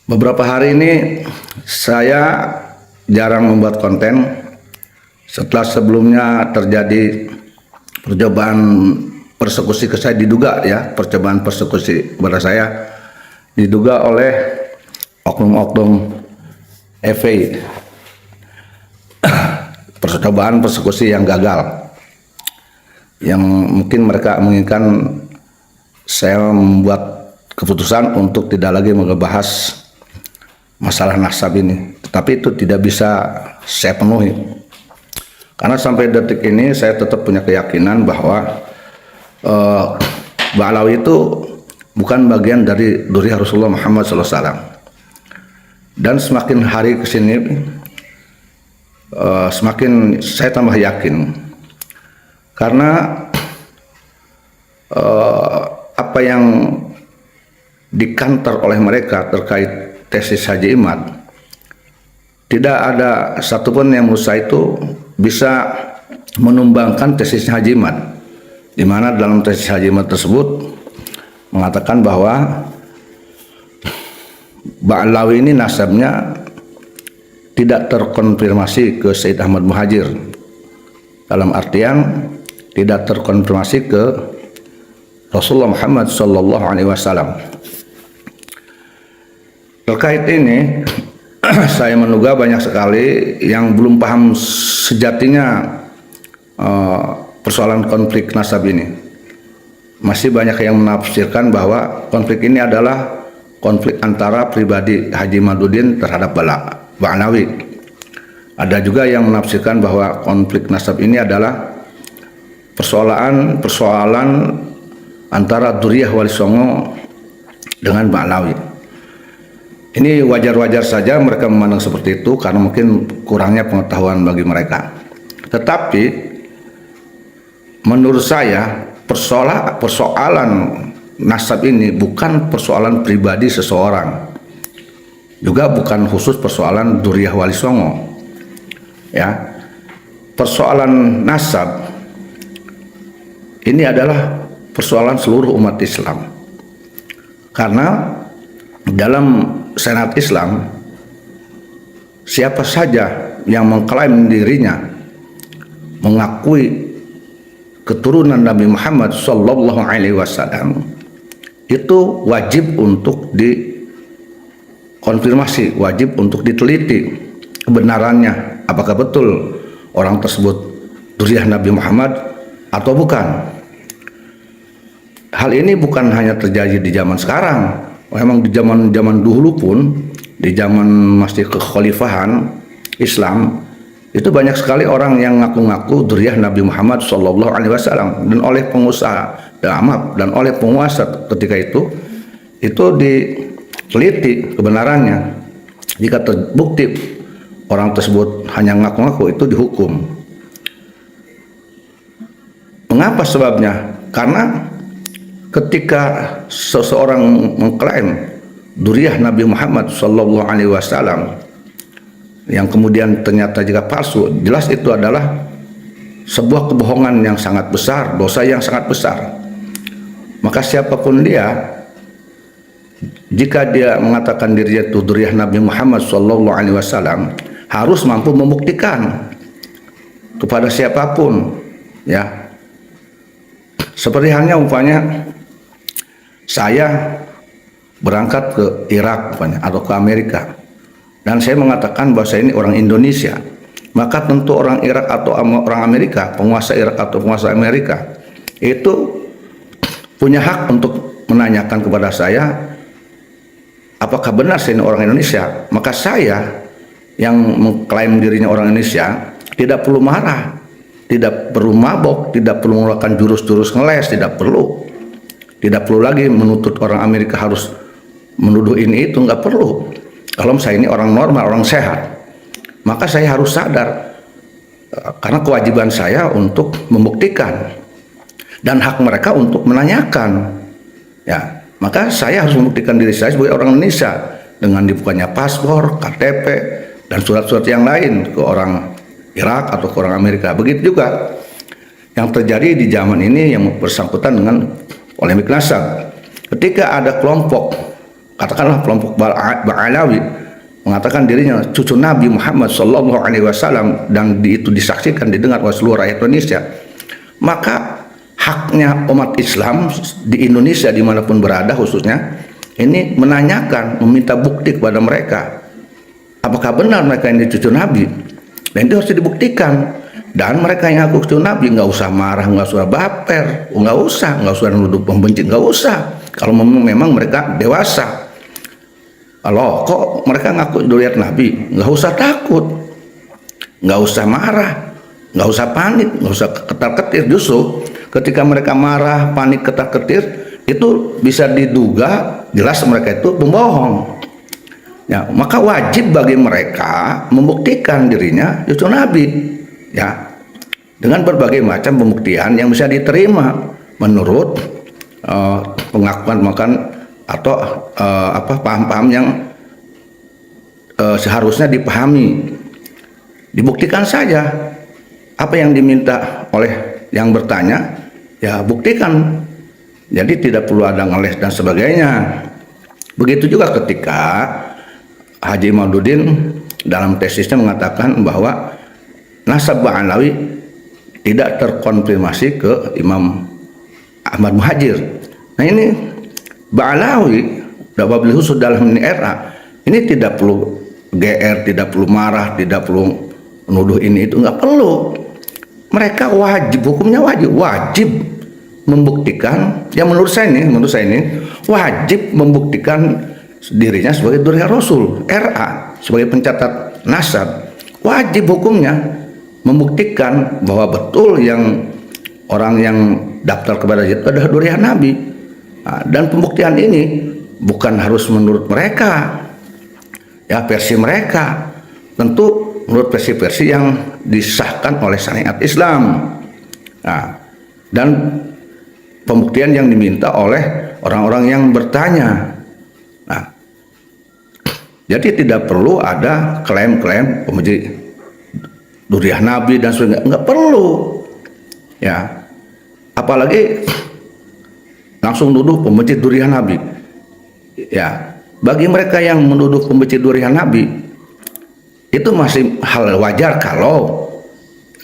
Beberapa hari ini saya jarang membuat konten setelah sebelumnya terjadi percobaan persekusi ke saya, diduga ya, percobaan persekusi kepada saya diduga oleh oknum-oknum FPI, percobaan persekusi yang gagal, yang mungkin mereka menginginkan saya membuat keputusan untuk tidak lagi membahas masalah nasab ini, tetapi itu tidak bisa saya penuhi karena sampai detik ini saya tetap punya keyakinan bahwa Ba'alawi itu bukan bagian dari dzurriyyah Rasulullah Muhammad SAW. Dan semakin hari kesini semakin saya tambah yakin, karena apa yang dikantor oleh mereka terkait tesis Haji Imad, tidak ada satupun yang menurut saya itu bisa menumbangkan tesis Haji Imad, di mana dalam tesis Haji Imad tersebut mengatakan bahwa Ba'alawi ini nasabnya tidak terkonfirmasi ke Sayyid Ahmad Muhajir, dalam artian tidak terkonfirmasi ke Rasulullah Muhammad SAW. Terkait ini saya menduga banyak sekali yang belum paham sejatinya persoalan konflik nasab ini. Masih banyak yang menafsirkan bahwa konflik ini adalah konflik antara pribadi Haji Imaduddin terhadap Ba'alawi. Ada juga yang menafsirkan bahwa konflik nasab ini adalah persoalan antara dzurriyyah Wali Songo dengan Ba'alawi. Ini wajar-wajar saja mereka memandang seperti itu karena mungkin kurangnya pengetahuan bagi mereka. Tetapi menurut saya persoalan nasab ini bukan persoalan pribadi seseorang, juga bukan khusus persoalan dzurriyyah Wali Songo. Ya, persoalan nasab ini adalah persoalan seluruh umat Islam, karena dalam Senat Islam, siapa saja yang mengklaim dirinya mengakui keturunan Nabi Muhammad SAW itu wajib untuk dikonfirmasi, wajib untuk diteliti kebenarannya, apakah betul orang tersebut dzurriyyah Nabi Muhammad atau bukan. Hal ini bukan hanya terjadi di zaman sekarang. Memang di zaman dulu pun, di zaman masih kekhalifahan Islam, itu banyak sekali orang yang ngaku-ngaku dzurriyyah Nabi Muhammad SAW, dan oleh pengusaha dan oleh penguasa ketika itu diteliti kebenarannya. Jika terbukti orang tersebut hanya ngaku-ngaku, itu dihukum. Mengapa sebabnya? Karena ketika seseorang mengklaim dzurriyyah Nabi Muhammad SAW yang kemudian ternyata jika palsu, jelas itu adalah sebuah kebohongan yang sangat besar, dosa yang sangat besar. Maka siapapun dia, jika dia mengatakan dirinya itu dzurriyyah Nabi Muhammad SAW, harus mampu membuktikan kepada siapapun, ya. Seperti halnya umpamanya saya berangkat ke Irak atau ke Amerika, dan saya mengatakan bahwa saya ini orang Indonesia, maka tentu orang Irak atau orang Amerika, penguasa Irak atau penguasa Amerika, itu punya hak untuk menanyakan kepada saya apakah benar saya ini orang Indonesia. Maka saya yang mengklaim dirinya orang Indonesia tidak perlu marah, tidak perlu mabok, tidak perlu mengeluarkan jurus-jurus ngeles, tidak perlu lagi menuntut orang Amerika harus menuduh ini itu, nggak perlu. Kalau saya ini orang normal, orang sehat, maka saya harus sadar karena kewajiban saya untuk membuktikan dan hak mereka untuk menanyakan, ya. Maka saya harus membuktikan diri saya sebagai orang Indonesia dengan dibukanya paspor, KTP, dan surat-surat yang lain ke orang Irak atau ke orang Amerika. Begitu juga yang terjadi di zaman ini yang bersangkutan dengan polemik nasab. Ketika ada kelompok katakanlah kelompok Ba'alawi mengatakan dirinya cucu Nabi Muhammad Sallallahu Alaihi Wasallam dan itu disaksikan didengar oleh seluruh rakyat Indonesia, maka haknya umat Islam di Indonesia dimanapun berada khususnya ini menanyakan, meminta bukti kepada mereka apakah benar mereka ini cucu Nabi, dan itu harus dibuktikan. Dan mereka yang ngaku cucu Nabi nggak usah marah, nggak usah baper, nggak usah nuduh pembenci, nggak usah. Kalau memang mereka dewasa. Kalau kok mereka ngaku zuriat Nabi, nggak usah takut, nggak usah marah, nggak usah panik, nggak usah ketar-ketir. Justru ketika mereka marah, panik, ketar-ketir, itu bisa diduga jelas mereka itu pembohong. Ya, maka wajib bagi mereka membuktikan dirinya cucu Nabi, ya, dengan berbagai macam pembuktian yang bisa diterima menurut pengakuan makan atau paham-paham yang seharusnya dipahami. Dibuktikan saja apa yang diminta oleh yang bertanya, ya buktikan. Jadi tidak perlu ada ngeles dan sebagainya. Begitu juga ketika Haji Maududin dalam tesisnya mengatakan bahwa nasab Ba'alawi tidak terkonfirmasi ke Imam Ahmad Muhajir. Nah ini Ba'alawi Dawabil Husud dalam era ini tidak perlu GR, tidak perlu marah, tidak perlu menuduh ini itu, nggak perlu. Mereka wajib, hukumnya wajib membuktikan. Yang menurut saya ini wajib membuktikan dirinya sebagai dzurriyyah Rasul, RA, sebagai pencatat nasab. Wajib hukumnya membuktikan bahwa betul yang orang yang daftar kepada itu adalah dzurriyyah Nabi. Nah, dan pembuktian ini bukan harus menurut mereka, ya versi mereka. Tentu menurut versi-versi yang disahkan oleh syariat Islam. Nah, dan pembuktian yang diminta oleh orang-orang yang bertanya. Nah, jadi tidak perlu ada klaim-klaim pembenci dzurriyyah Nabi dan sebagainya, nggak perlu, ya. Apalagi langsung nuduh pembenci dzurriyyah Nabi. Ya, bagi mereka yang menuduh pembenci dzurriyyah Nabi itu masih hal wajar kalau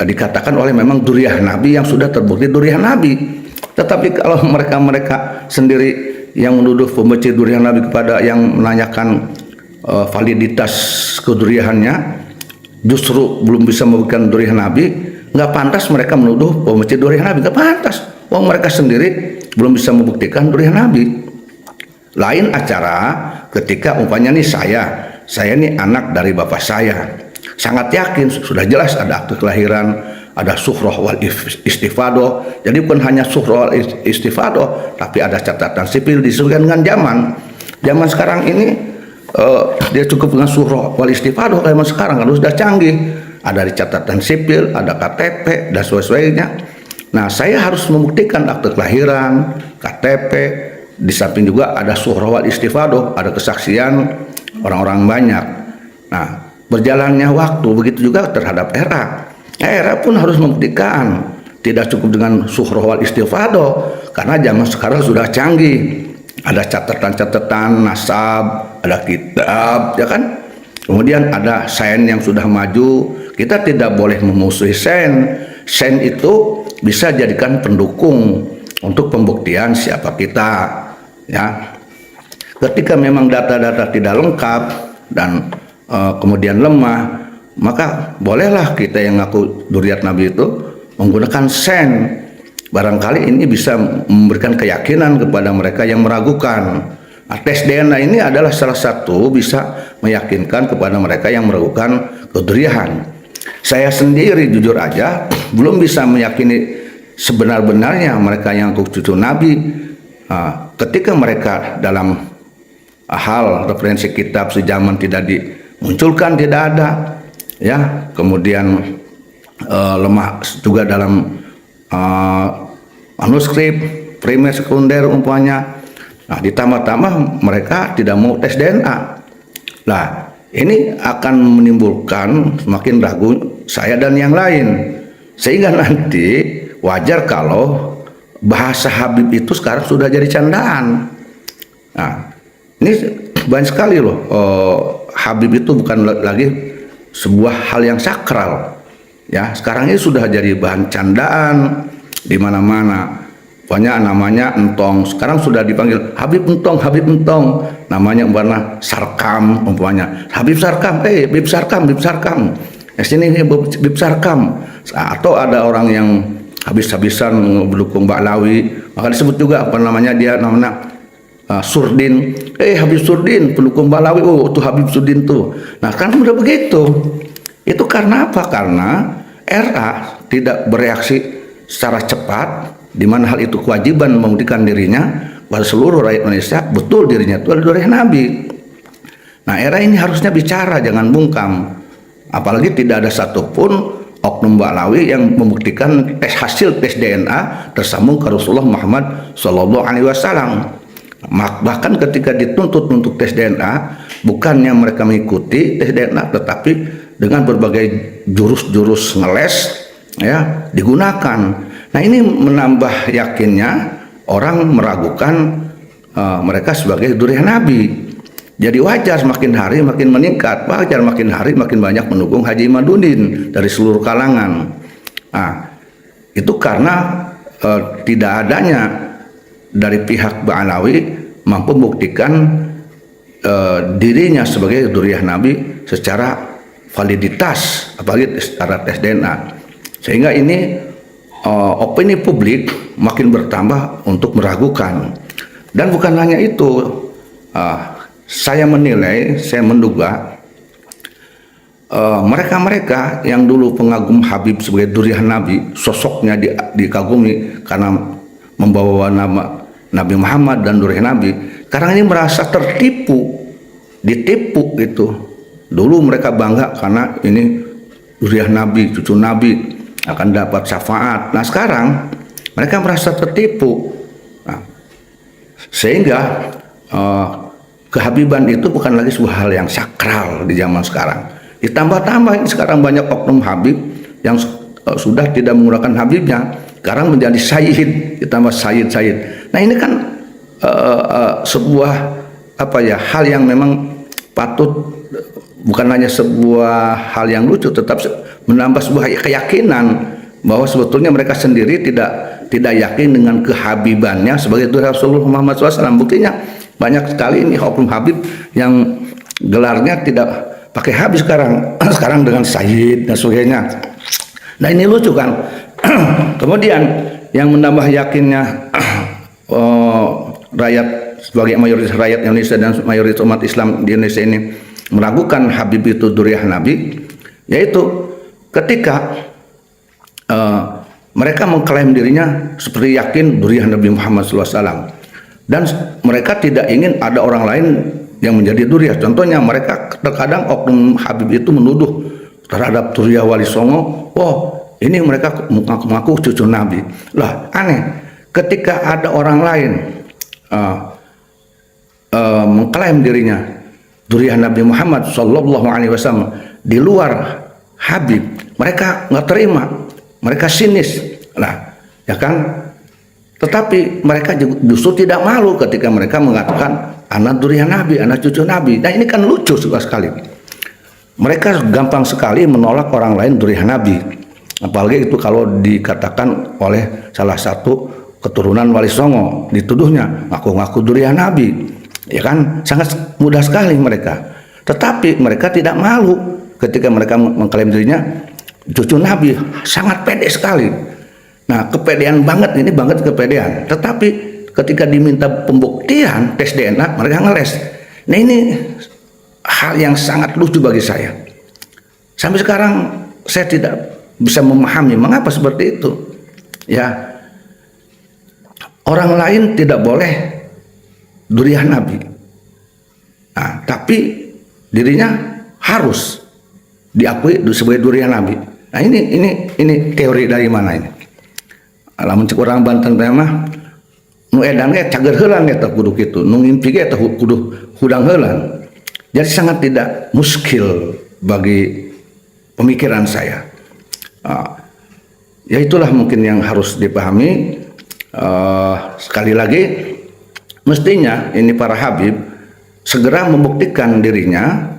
dikatakan oleh memang dzurriyyah Nabi yang sudah terbukti dzurriyyah Nabi. Tetapi kalau mereka sendiri yang menuduh pembenci dzurriyyah Nabi kepada yang menanyakan validitas kedzurriyyahannya justru belum bisa membuktikan dzurriyyah Nabi, nggak pantas mereka menuduh pembenci dzurriyyah Nabi, nggak pantas. Wong mereka sendiri belum bisa membuktikan dzurriyyah Nabi. Lain acara ketika umpamanya nih saya ini anak dari bapak saya, sangat yakin sudah jelas ada akte kelahiran, ada suhrah wal istifadoh. Jadi bukan hanya suhrah wal istifadoh, tapi ada catatan sipil disesuaikan dengan zaman sekarang ini. Dia cukup dengan suhrah wal istifadoh zaman sekarang kan sudah canggih, ada di catatan sipil, ada KTP dan sebagainya. Nah, saya harus membuktikan akte kelahiran, KTP, di samping juga ada suhrah wal istifadoh, ada kesaksian orang-orang banyak. Nah, berjalannya waktu begitu juga terhadap era. Era pun harus membuktikan, tidak cukup dengan suhrah wal istifadoh karena zaman sekarang sudah canggih. Ada catatan-catatan nasab, ada kitab, ya kan? Kemudian ada sains yang sudah maju. Kita tidak boleh memusuhi sains. Sains itu bisa jadikan pendukung untuk pembuktian siapa kita, ya. Ketika memang data-data tidak lengkap dan kemudian lemah, maka bolehlah kita yang ngaku dzurriyyah Nabi itu menggunakan sains. Barangkali ini bisa memberikan keyakinan kepada mereka yang meragukan. Nah, tes DNA ini adalah salah satu bisa meyakinkan kepada mereka yang meragukan kedzurriyyahan. Saya sendiri jujur aja belum bisa meyakini sebenar-benarnya mereka yang cucu Nabi. Ketika mereka dalam hal referensi kitab sejaman tidak dimunculkan, tidak ada, ya. Kemudian lemah juga dalam manuskrip primer sekunder umpamanya. Nah, ditambah-tambah mereka tidak mau tes DNA. Nah, ini akan menimbulkan semakin ragu saya dan yang lain, sehingga nanti wajar kalau bahasa Habib itu sekarang sudah jadi candaan. Nah, ini banyak sekali loh. Habib itu bukan lagi sebuah hal yang sakral. Ya, sekarang ini sudah jadi bahan candaan di mana-mana. Banyak namanya entong. Sekarang sudah dipanggil Habib Entong, Habib Entong. Namanya umpamanya Sarkam, umpamanya Habib Sarkam, Bib Sarkam, Bib Sarkam. Sini Bib Sarkam. Atau ada orang yang habis-habisan mendukung Ba'lawi, maka disebut juga apa namanya, dia namanya Surdin. Habib Surdin pendukung Ba'lawi. Oh, itu Habib Surdin tuh. Nah, kan udah begitu. Itu karena apa? Karena RA tidak bereaksi secara cepat, di mana hal itu kewajiban membuktikan dirinya pada seluruh rakyat Indonesia betul dirinya itu adalah duri Nabi. Nah, era ini harusnya bicara, jangan bungkam. Apalagi tidak ada satupun oknum Ba'lawi yang membuktikan hasil tes DNA tersambung ke Rasulullah Muhammad SAW. Bahkan ketika dituntut untuk tes DNA, bukannya mereka mengikuti tes DNA, tetapi dengan berbagai jurus-jurus ngeles ya digunakan. Nah, ini menambah yakinnya orang meragukan mereka sebagai dzurriyyah Nabi. Jadi wajar semakin hari makin meningkat, wajar makin hari makin banyak mendukung Haji Imaduddin dari seluruh kalangan. Nah, itu karena tidak adanya dari pihak Ba'lawi mampu membuktikan dirinya sebagai dzurriyyah Nabi secara validitas, apalagi secara tes DNA. Sehingga ini opini publik makin bertambah untuk meragukan. Dan bukan hanya itu, saya menilai, saya menduga mereka-mereka yang dulu pengagum Habib sebagai dzurriyyah Nabi, sosoknya dikagumi karena membawa nama Nabi Muhammad dan dzurriyyah Nabi, sekarang ini merasa tertipu, ditipu gitu. Dulu mereka bangga karena ini dzurriyyah Nabi, cucu Nabi, akan dapat syafaat. Nah, sekarang mereka merasa tertipu. Nah, sehingga kehabiban itu bukan lagi sebuah hal yang sakral di zaman sekarang. Ditambah-tambah sekarang banyak oknum Habib yang sudah tidak menggunakan Habibnya, sekarang menjadi sayyid, ditambah sayyid. Nah, ini kan sebuah hal yang memang patut, bukan hanya sebuah hal yang lucu, tetap menambah sebuah keyakinan bahwa sebetulnya mereka sendiri tidak yakin dengan kehabibannya sebagai dzurriyyah Rasulullah Muhammad SAW. Buktinya banyak sekali ini oknum Habib yang gelarnya tidak pakai Habib sekarang dengan Sayyid dan sebagainya. Nah, ini lucu kan. Kemudian yang menambah yakinnya rakyat, sebagai mayoritas rakyat Indonesia dan mayoritas umat Islam di Indonesia ini meragukan Habib itu dzurriyyah Nabi, yaitu ketika mereka mengklaim dirinya seperti yakin dzurriyyah Nabi Muhammad SAW, dan mereka tidak ingin ada orang lain yang menjadi dzurriyyah. Contohnya, mereka terkadang oknum Habib itu menuduh terhadap dzurriyyah Wali Songo, ini mereka mengaku cucu Nabi. Lah, aneh, ketika ada orang lain mengklaim dirinya dzurriyyah Nabi Muhammad SAW di luar Habib, mereka nggak terima, mereka sinis. Nah, ya kan? Tetapi mereka justru tidak malu ketika mereka mengatakan anak dzurriyyah Nabi, anak cucu Nabi. Nah, ini kan lucu sekali. Mereka gampang sekali menolak orang lain dzurriyyah Nabi, apalagi itu kalau dikatakan oleh salah satu keturunan Wali Songo, dituduhnya ngaku-ngaku dzurriyyah Nabi. Ya kan, sangat mudah sekali mereka. Tetapi mereka tidak malu ketika mereka mengklaim dirinya cucu Nabi, sangat pede sekali. Nah, kepedean banget, ini banget kepedean. Tetapi ketika diminta pembuktian tes DNA, mereka ngeles. Nah, ini hal yang sangat lucu bagi saya. Sampai sekarang saya tidak bisa memahami mengapa seperti itu. Ya, orang lain tidak boleh dzurriyyah Nabi, nah, tapi dirinya harus diakui sebagai dzurriyyah Nabi. Nah, ini teori dari mana ini? Lamun cek orang Banten teh mah nu edan ge cager heulang eta kudu kitu, nu ngimpi ge eta kudu hudang heulang. Jadi sangat tidak muskil bagi pemikiran saya. Ya, itulah mungkin yang harus dipahami. Sekali lagi, mestinya ini para Habib segera membuktikan dirinya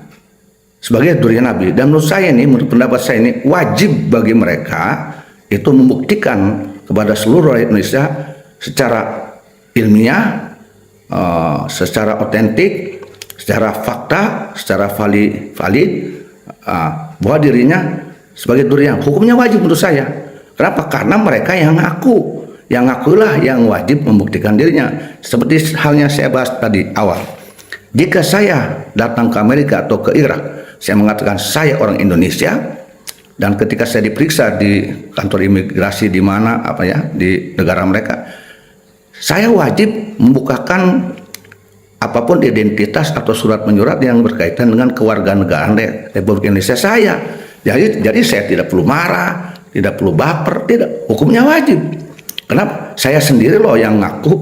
sebagai durian Nabi. Dan menurut saya ini, menurut pendapat saya ini, wajib bagi mereka itu membuktikan kepada seluruh rakyat Indonesia secara ilmiah, secara otentik, secara fakta, secara valid, bahwa dirinya sebagai durian. Hukumnya wajib menurut saya. Kenapa? Karena mereka yang ngakulah yang wajib membuktikan dirinya. Seperti halnya saya bahas tadi awal. Jika saya datang ke Amerika atau ke Irak, saya mengatakan saya orang Indonesia, dan ketika saya diperiksa di kantor imigrasi di mana di negara mereka, saya wajib membukakan apapun identitas atau surat menyurat yang berkaitan dengan kewarganegaraan Republik Indonesia saya. Jadi saya tidak perlu marah, tidak perlu baper, tidak. Hukumnya wajib. Kenapa? Saya sendiri loh yang ngaku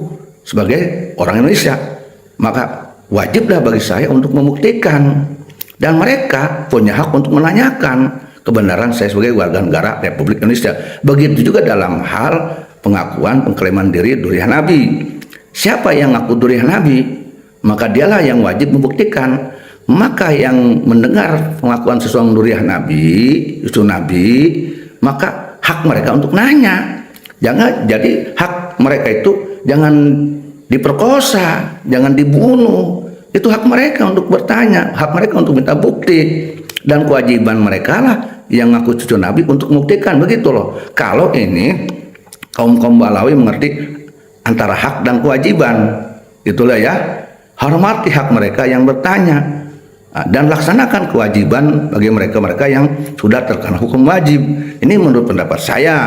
sebagai orang Indonesia. Maka wajiblah bagi saya untuk membuktikan. Dan mereka punya hak untuk menanyakan kebenaran saya sebagai warga negara Republik Indonesia. Begitu juga dalam hal pengakuan pengklaim diri durian Nabi. Siapa yang ngaku durian Nabi, maka dialah yang wajib membuktikan. Maka yang mendengar pengakuan seseorang durian Nabi, itu Nabi, maka hak mereka untuk nanya. Jadi hak mereka itu jangan diperkosa, jangan dibunuh. Itu hak mereka untuk bertanya, hak mereka untuk minta bukti, dan kewajiban mereka lah yang ngaku cucu Nabi untuk membuktikan. Begitu loh. Kalau ini kaum Balawi mengerti antara hak dan kewajiban, itulah ya. Hormati hak mereka yang bertanya dan laksanakan kewajiban bagi mereka yang sudah terkena hukum wajib. Ini menurut pendapat saya,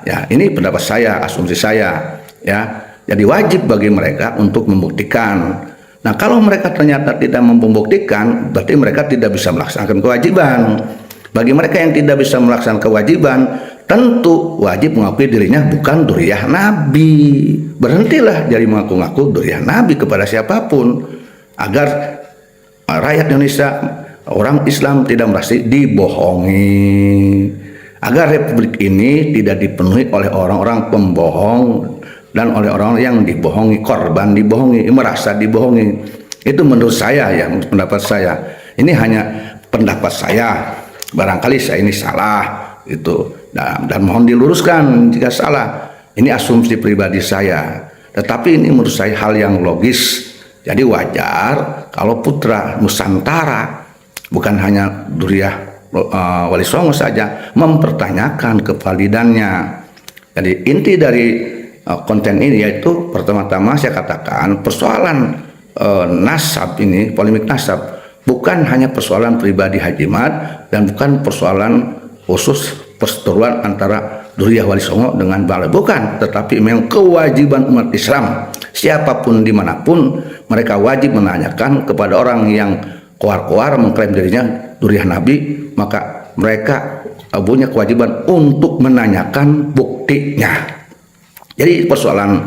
ya. Ini pendapat saya, asumsi saya, ya. Jadi wajib bagi mereka untuk membuktikan. Nah, kalau mereka ternyata tidak membuktikan, berarti mereka tidak bisa melaksanakan kewajiban. Bagi mereka yang tidak bisa melaksanakan kewajiban, tentu wajib mengakui dirinya bukan durian Nabi. Berhentilah dari mengaku-ngaku durian Nabi kepada siapapun, agar rakyat Indonesia, orang Islam tidak merasa dibohongi, agar republik ini tidak dipenuhi oleh orang-orang pembohong dan oleh orang yang dibohongi, korban dibohongi, merasa dibohongi. Itu menurut saya, ya, pendapat saya. Ini hanya pendapat saya, barangkali saya ini salah itu, dan mohon diluruskan jika salah. Ini asumsi pribadi saya, tetapi ini menurut saya hal yang logis. Jadi wajar kalau putra Nusantara, bukan hanya Duriah Wali Songo saja, mempertanyakan kevalidannya. Jadi inti dari konten ini yaitu, pertama-tama saya katakan persoalan nasab ini, polemik nasab, bukan hanya persoalan pribadi Haji Mat, dan bukan persoalan khusus perseteruan antara Duriah Wali Songo dengan Balawi, bukan, tetapi memang kewajiban umat Islam siapapun dimanapun, mereka wajib menanyakan kepada orang yang koar-koar mengklaim dirinya durian Nabi, maka mereka punya kewajiban untuk menanyakan buktinya. Jadi persoalan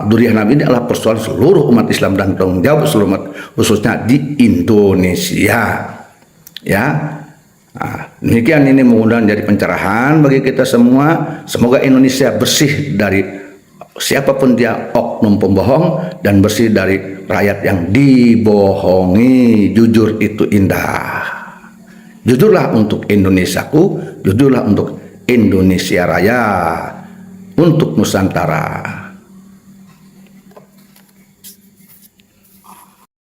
durian Nabi ini adalah persoalan seluruh umat Islam dan tanggung jawab seluruh umat, khususnya di Indonesia. Ya, demikian, ini mudah-mudahan jadi pencerahan bagi kita semua. Semoga Indonesia bersih dari siapapun dia, oknum pembohong, dan bersih dari rakyat yang dibohongi. Jujur itu indah. Jujurlah untuk Indonesiaku, jujurlah untuk Indonesia Raya, untuk Nusantara.